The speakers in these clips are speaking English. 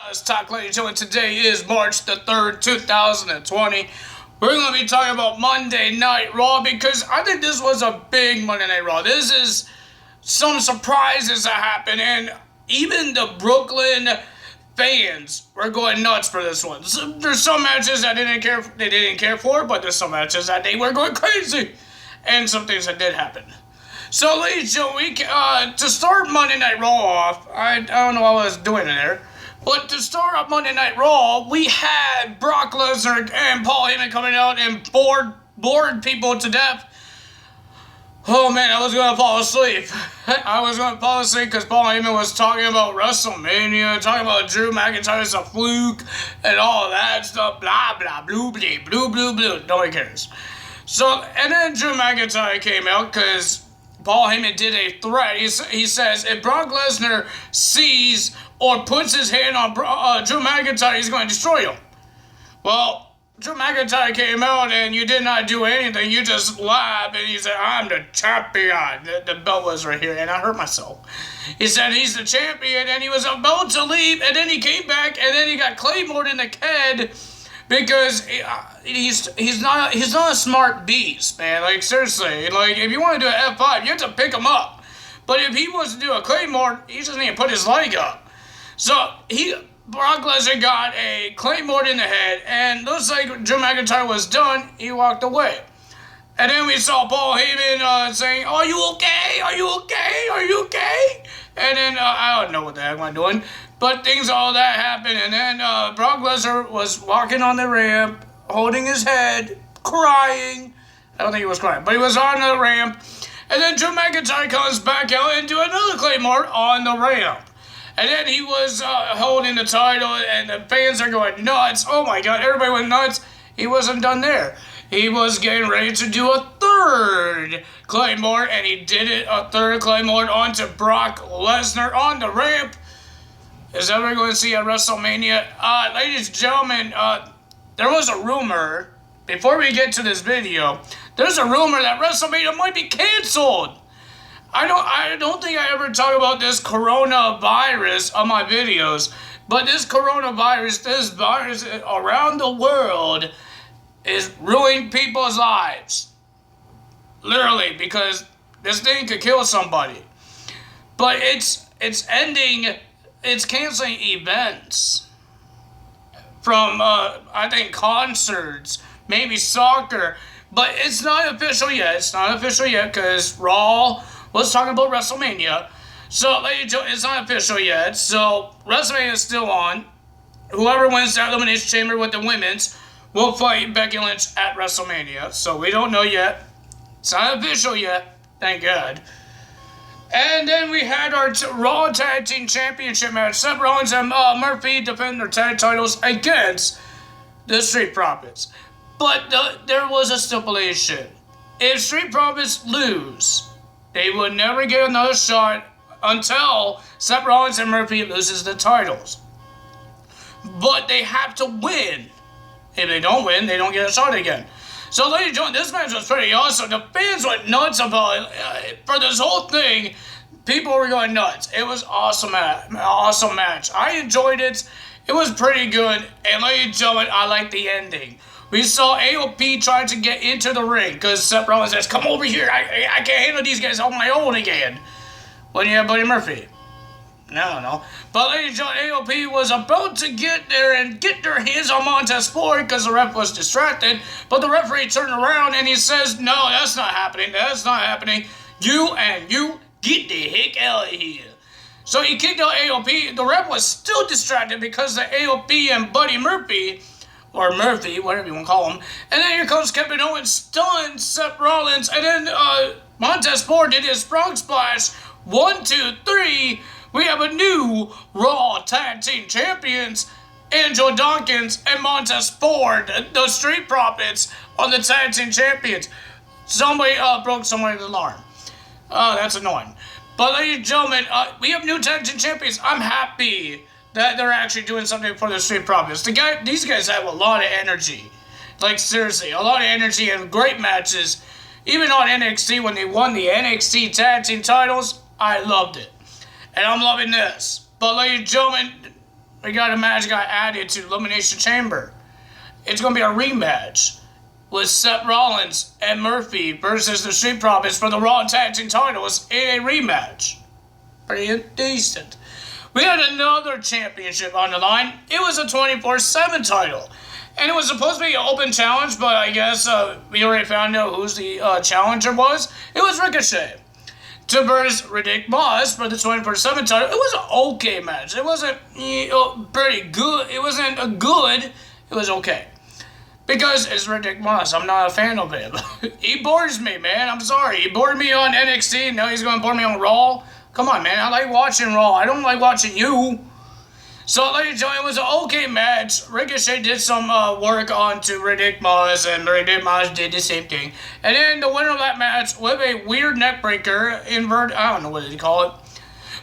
Let's talk, ladies and gentlemen. Today is March the 3rd, 2020. We're going to be talking about Monday Night Raw because I think this was a big Monday Night Raw. This is some surprises that happened, and even the Brooklyn fans were going nuts for this one. There's some matches that they didn't care for, but there's some matches that they were going crazy, and some things that did happen. So, ladies and gentlemen, to start Monday Night Raw off, I don't know what I was doing in there. But to start up Monday Night Raw, we had Brock Lesnar and Paul Heyman coming out and bored people to death. Oh man, I was going to fall asleep. I was going to fall asleep because Paul Heyman was talking about WrestleMania, talking about Drew McIntyre's a fluke, and all that stuff, blah, blah, blue, blue, blue, blue. Nobody cares. So, and then Drew McIntyre came out because Paul Heyman did a threat. He says, if Brock Lesnar sees or puts his hand on Drew McIntyre, he's going to destroy him. Well, Drew McIntyre came out and you did not do anything. You just laughed and he said, I'm the champion. The belt was right here and I hurt myself. He said he's the champion and he was about to leave and then he came back and then he got Claymored in the head because he's not a smart beast, man. Like, seriously. Like, if you want to do an F5, you have to pick him up. But if he wants to do a Claymore, he just need to put his leg up. So, Brock Lesnar got a Claymore in the head, and looks like Drew McIntyre was done. He walked away. And then we saw Paul Heyman saying, are you okay? Are you okay? Are you okay? And then, I don't know what the heck I'm doing. But all that happened, and then Brock Lesnar was walking on the ramp, holding his head, crying. I don't think he was crying, but he was on the ramp. And then Drew McIntyre comes back out and do another Claymore on the ramp. And then he was holding the title, and the fans are going nuts. Oh my God, everybody went nuts. He wasn't done there. He was getting ready to do a third Claymore, and he did it, a third Claymore onto Brock Lesnar on the ramp. Is that what we're going to see at WrestleMania? Ladies and gentlemen, there was a rumor, before we get to this video, there's a rumor that WrestleMania might be canceled. I don't think I ever talk about this coronavirus on my videos, but this coronavirus, this virus around the world is ruining people's lives. Literally, because this thing could kill somebody. But it's canceling events from, I think, concerts, maybe soccer, but it's not official yet. It's not official yet because Raw was talking about WrestleMania. So, ladies and gentlemen, it's not official yet. So, WrestleMania is still on. Whoever wins that Elimination Chamber with the women's will fight Becky Lynch at WrestleMania. So, we don't know yet. It's not official yet. Thank God. And then we had our Raw Tag Team Championship match. Seth Rollins and Murphy defend their tag titles against the Street Profits. But there was a stipulation. If Street Profits lose, they would never get another shot until Seth Rollins and Murphy loses the titles. But they have to win. If they don't win, they don't get a shot again. So, ladies and gentlemen, this match was pretty awesome. The fans went nuts about it. For this whole thing, people were going nuts. It was awesome match. I enjoyed it. It was pretty good. And, ladies and gentlemen, I liked the ending. We saw AOP trying to get into the ring because Seth Rollins says, come over here. I can't handle these guys on my own again. When you have Buddy Murphy. No. But, ladies and gentlemen, AOP was about to get there and get their hands on Montez Ford because the ref was distracted. But the referee turned around and he says, no, that's not happening. That's not happening. You get the heck out of here. So he kicked out AOP. The ref was still distracted because the AOP and Buddy Murphy, or Murphy, whatever you want to call him. And then here comes Kevin Owens, stunned Seth Rollins. And then Montez Ford did his frog splash. 1, 2, 3. We have a new Raw Tag Team Champions, Angelo Dawkins and Montez Ford, the Street Profits, are the Tag Team Champions. Somebody broke somebody's alarm. That's annoying. But, ladies and gentlemen, we have new Tag Team Champions. I'm happy that they're actually doing something for the Street Profits. These guys have a lot of energy. Like, seriously, a lot of energy and great matches. Even on NXT, when they won the NXT Tag Team titles, I loved it. And I'm loving this. But, ladies and gentlemen, we got a match got added to Elimination Chamber. It's going to be a rematch with Seth Rollins and Murphy versus the Street Profits for the Raw Tag Team titles in a rematch. Pretty decent. We had another championship on the line. It was a 24/7 title. And it was supposed to be an open challenge, but I guess we already found out who the challenger was. It was Ricochet to versus Riddick Moss for the 24/7 title. It was an okay match. It wasn't pretty good. It wasn't a good. It was okay. Because it's Riddick Moss. I'm not a fan of him. He bores me, man. I'm sorry. He bored me on NXT. Now he's going to bore me on Raw. Come on, man. I like watching Raw. I don't like watching you. So, ladies and gentlemen, it was an okay match. Ricochet did some work onto Riddick Moss, and Riddick Moss did the same thing. And then the winner of that match with a weird neckbreaker, I don't know what they call it.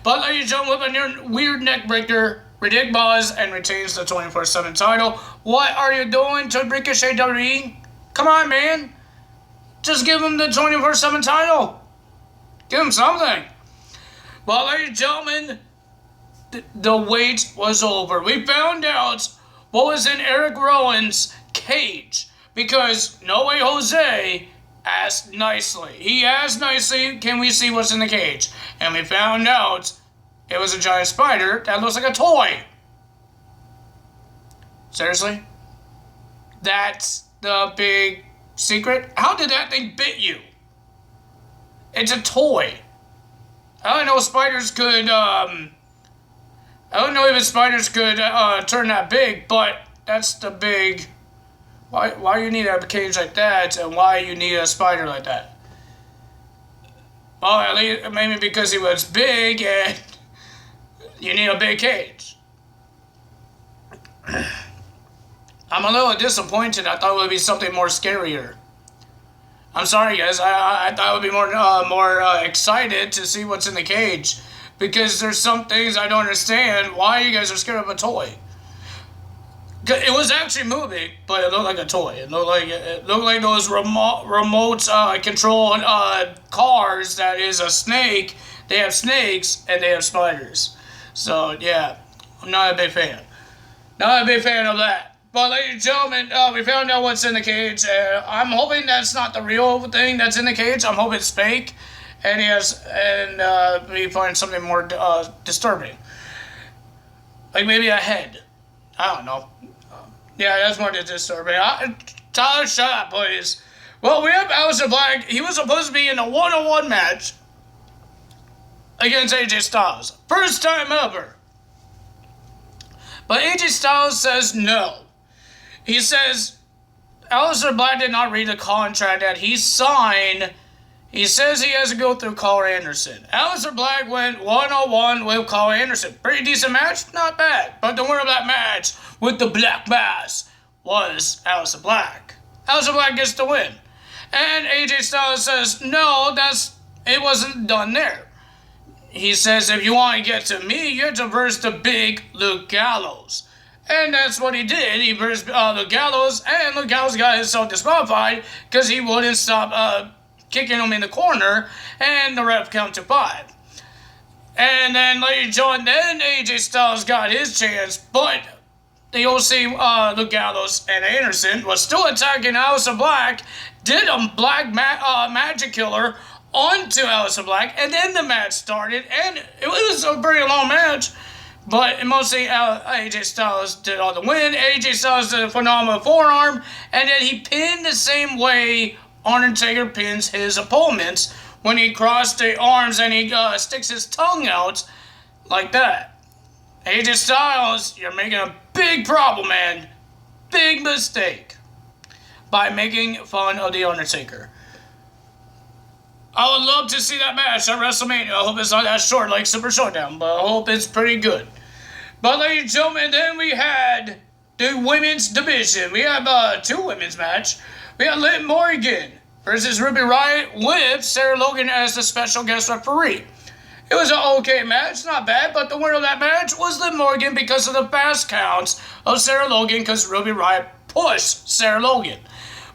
But, ladies and gentlemen, with a weird neckbreaker, Riddick Moss, and retains the 24/7 title. What are you doing to Ricochet, WWE? Come on, man. Just give him the 24/7 title. Give him something. Well, ladies and gentlemen, the wait was over. We found out what was in Eric Rowan's cage because No Way Jose asked nicely. He asked nicely, can we see what's in the cage? And we found out it was a giant spider that looks like a toy. Seriously? That's the big secret? How did that thing bit you? It's a toy. I don't know if spiders could, I don't know if spiders could turn that big, but that's the big... Why you need a cage like that, and why you need a spider like that? Well, at least maybe because he was big, and you need a big cage. I'm a little disappointed. I thought it would be something more scarier. I'm sorry, guys. I thought I would be more excited to see what's in the cage. Because there's some things I don't understand why you guys are scared of a toy. It was actually moving, but it looked like a toy. It looked like those remote controlled cars that is a snake. They have snakes and they have spiders. So yeah, I'm not a big fan. Not a big fan of that. But ladies and gentlemen, we found out what's in the cage. I'm hoping that's not the real thing that's in the cage. I'm hoping it's fake. And we find something more disturbing. Like maybe a head. I don't know. Yeah, that's more disturbing. Tyler, shut up, please. Well, we have Aleister Black. He was supposed to be in a one-on-one match against AJ Styles. First time ever. But AJ Styles says no. He says Aleister Black did not read the contract that he signed. He says he has to go through Carl Anderson. Aleister Black went one-on-one with Carl Anderson. Pretty decent match, not bad. But the winner of that match with the Black Mass was Aleister Black. Aleister Black gets the win. And AJ Styles says, no, it wasn't done there. He says, if you want to get to me, you have to verse the big Luke Gallows. And that's what he did. He versed Luke Gallows, and Luke Gallows got himself disqualified because he wouldn't stop kicking him in the corner, and the ref count to 5. And then later on, then AJ Styles got his chance, but the OC Luke Gallows and Anderson was still attacking Aleister Black, did a black magic killer onto Aleister Black, and then the match started, and it was a very long match, but mostly AJ Styles did all the win. AJ Styles did a phenomenal forearm, and then he pinned the same way Undertaker pins his opponents when he crossed the arms and he sticks his tongue out like that. AJ Styles, you're making a big problem, man. Big mistake by making fun of the Undertaker. I would love to see that match at WrestleMania. I hope it's not that short like Super Showdown, but I hope it's pretty good. But ladies and gentlemen, then we had the women's division. We have 2 women's match. We had Liv Morgan versus Ruby Riott with Sarah Logan as the special guest referee. It was an okay match, not bad, but the winner of that match was Liv Morgan because of the fast counts of Sarah Logan because Ruby Riott pushed Sarah Logan.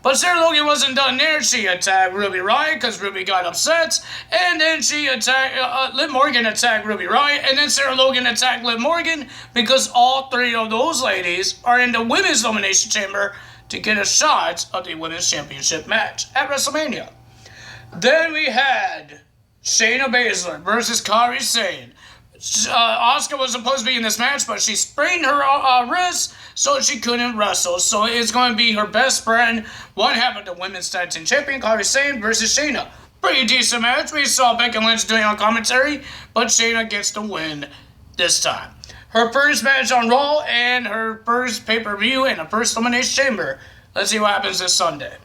But Sarah Logan wasn't done there. She attacked Ruby Riott because Ruby got upset. And then she attacked, Liv Morgan attacked Ruby Riott. And then Sarah Logan attacked Liv Morgan because all three of those ladies are in the women's elimination chamber to get a shot of the women's championship match at WrestleMania. Then we had Shayna Baszler versus Kairi Sane. Asuka was supposed to be in this match, but she sprained her wrist, so she couldn't wrestle. So it's going to be her best friend, one half of the women's tag team champion, Kairi Sane versus Shayna. Pretty decent match. We saw Becky Lynch doing on commentary, but Shayna gets the win this time. Her first match on Raw and her first pay-per-view in the first elimination chamber. Let's see what happens this Sunday.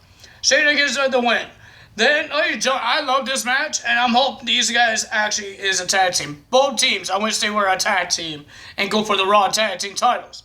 Shayna gets the win. Then, I love this match, and I'm hoping these guys actually is a tag team. Both teams, I wish they were a tag team and go for the Raw tag team titles.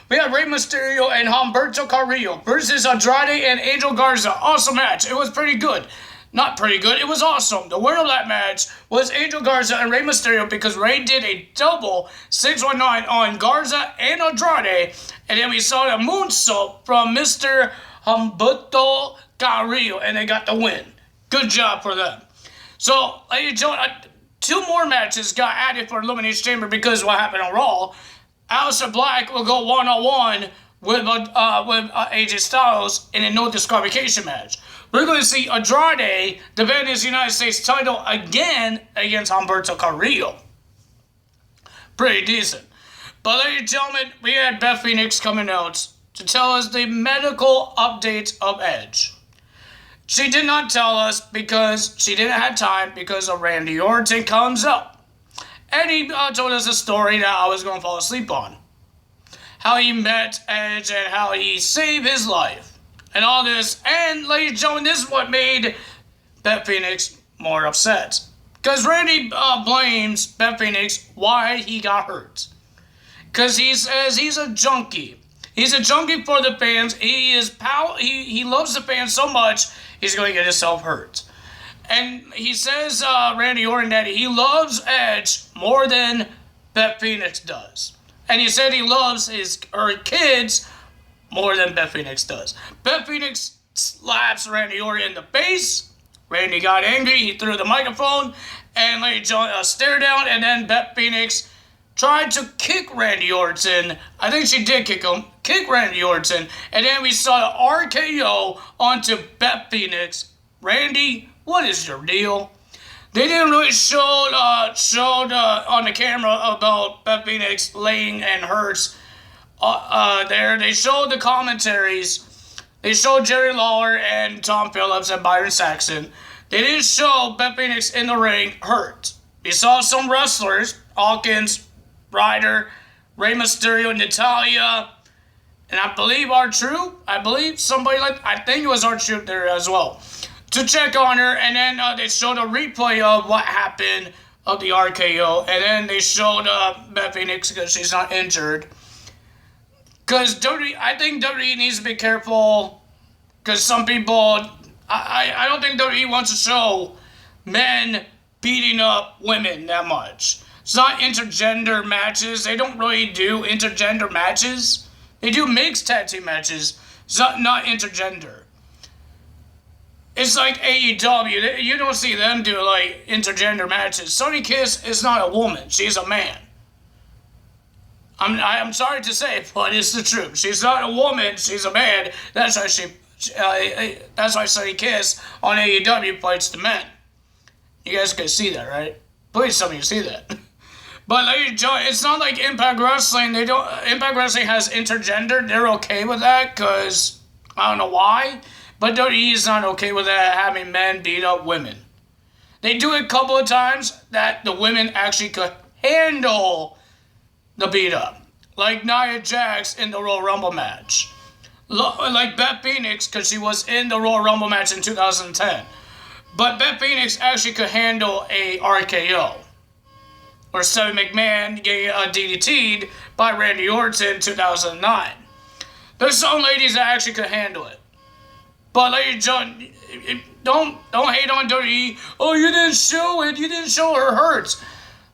We have Rey Mysterio and Humberto Carrillo versus Andrade and Angel Garza. Awesome match. It was pretty good. Not pretty good. It was awesome. The winner of that match was Angel Garza and Rey Mysterio because Rey did a double 619 on Garza and Andrade. And then we saw the moonsault from Mr. Humberto Carrillo, and they got the win. Good job for them. So, ladies and gentlemen, 2 more matches got added for Elimination Chamber because of what happened on Raw. Aleister Black will go one-on-one with AJ Styles in a no disqualification match. We're going to see Andrade defend his United States title again against Humberto Carrillo. Pretty decent. But ladies and gentlemen, we had Beth Phoenix coming out to tell us the medical update of Edge. She did not tell us because she didn't have time because of Randy Orton comes up. And he told us a story that I was going to fall asleep on. How he met Edge and how he saved his life. And all this. And ladies and gentlemen, this is what made Beth Phoenix more upset. Because Randy blames Beth Phoenix why he got hurt. Because he says he's a junkie. He's a junkie for the fans. He loves the fans so much, he's going to get himself hurt. And he says, Randy Orton, that he loves Edge more than Beth Phoenix does. And he said he loves her kids more than Beth Phoenix does. Beth Phoenix slaps Randy Orton in the face. Randy got angry. He threw the microphone and laid a stare down. And then Beth Phoenix tried to kick Randy Orton. I think she did kick Randy Orton. And then we saw the RKO onto Beth Phoenix. Randy, what is your deal? They didn't really show on the camera about Beth Phoenix laying and hurts there. They showed the commentaries. They showed Jerry Lawler and Tom Phillips and Byron Saxton. They didn't show Beth Phoenix in the ring hurt. We saw some wrestlers, Hawkins, Ryder, Rey Mysterio, Natalya, and I believe R-Truth. I think it was R-Truth there as well, to check on her. And then they showed a replay of what happened of the RKO. And then they showed Beth Phoenix because she's not injured. Because I think WWE needs to be careful. Because some people, I don't think WWE wants to show men beating up women that much. It's not intergender matches. They don't really do intergender matches. They do mixed tag team matches. It's not intergender. It's like AEW. You don't see them do like intergender matches. Sonny Kiss is not a woman. She's a man. I'm sorry to say, but it's the truth. She's not a woman. She's a man. That's why Sonny Kiss on AEW fights the men. You guys can see that, right? Please tell me you see that. But it's not like Impact Wrestling. Impact Wrestling has intergender. They're okay with that because I don't know why. But WWE is not okay with that, having men beat up women. They do it a couple of times that the women actually could handle the beat up. Like Nia Jax in the Royal Rumble match. Like Beth Phoenix, because she was in the Royal Rumble match in 2010. But Beth Phoenix actually could handle a RKO. Or Stephanie McMahon getting DDT'd by Randy Orton in 2009. There's some ladies that actually could handle it. But ladies and gentlemen, don't hate on WWE. Oh, you didn't show it. You didn't show her hurts.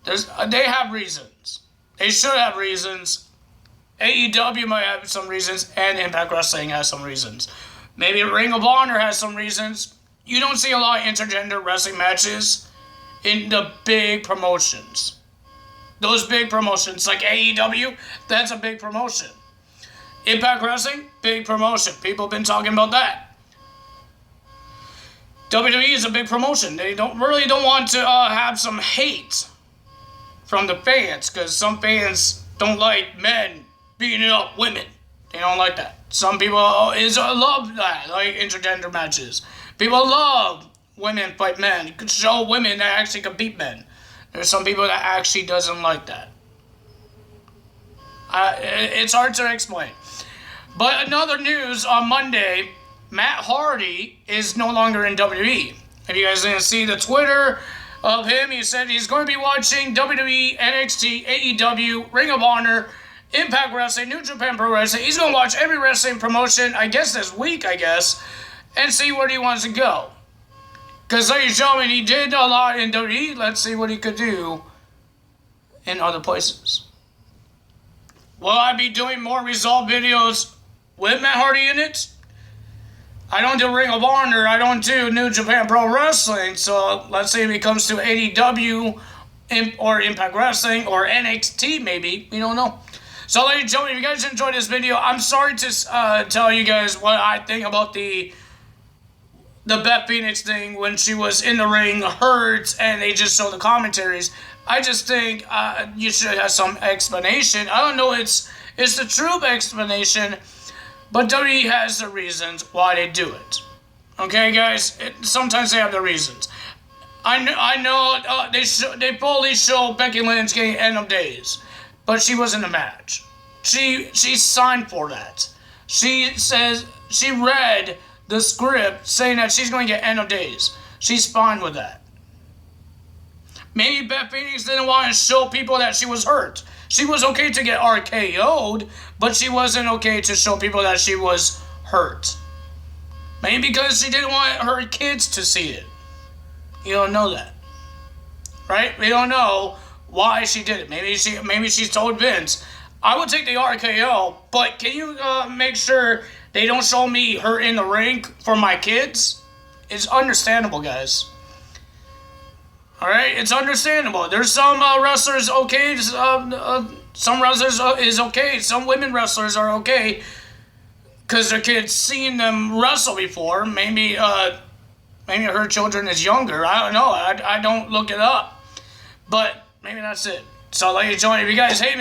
They have reasons. They should have reasons. AEW might have some reasons, and Impact Wrestling has some reasons. Maybe Ring of Honor has some reasons. You don't see a lot of intergender wrestling matches in the big promotions. Those big promotions, like AEW, that's a big promotion. Impact Wrestling, big promotion. People have been talking about that. WWE is a big promotion. They don't want to have some hate from the fans, because some fans don't like men beating up women. They don't like that. Some people love that, like intergender matches. People love women fight men. You can show women that actually can beat men. There's some people that actually doesn't like that. It's hard to explain. But another news on Monday, Matt Hardy is no longer in WWE. If you guys didn't see the Twitter of him, he said he's going to be watching WWE, NXT, AEW, Ring of Honor, Impact Wrestling, New Japan Pro Wrestling. He's going to watch every wrestling promotion, I guess this week, and see where he wants to go. Because ladies and gentlemen, he did a lot in WWE. Let's see what he could do in other places. Will I be doing more result videos with Matt Hardy in it? I don't do Ring of Honor. I don't do New Japan Pro Wrestling. So let's say if he comes to AEW or Impact Wrestling or NXT maybe. We don't know. So ladies and gentlemen, if you guys enjoyed this video, I'm sorry to tell you guys what I think about the Beth Phoenix thing when she was in the ring hurt and they just show the commentaries. I just think you should have some explanation. I don't know it's the true explanation, but WWE has the reasons why they do it. Okay, guys? Sometimes they have the reasons. I know they fully show Becky Lynch getting end of days, but she was in the match. She signed for that. She says she read the script saying that she's going to get end of days. She's fine with that. Maybe Beth Phoenix didn't want to show people that she was hurt. She was okay to get RKO'd, but she wasn't okay to show people that she was hurt. Maybe because she didn't want her kids to see it. You don't know that. Right? We don't know why she did it. Maybe she told Vince, I would take the RKO, but can you make sure they don't show me her in the ring for my kids? It's understandable, guys. Alright, it's understandable. There's some wrestlers okay, some wrestlers is okay, some women wrestlers are okay because their kids seen them wrestle before. Maybe her children is younger. I don't know. I don't look it up. But maybe that's it. So, ladies and gentlemen, if you guys hate me,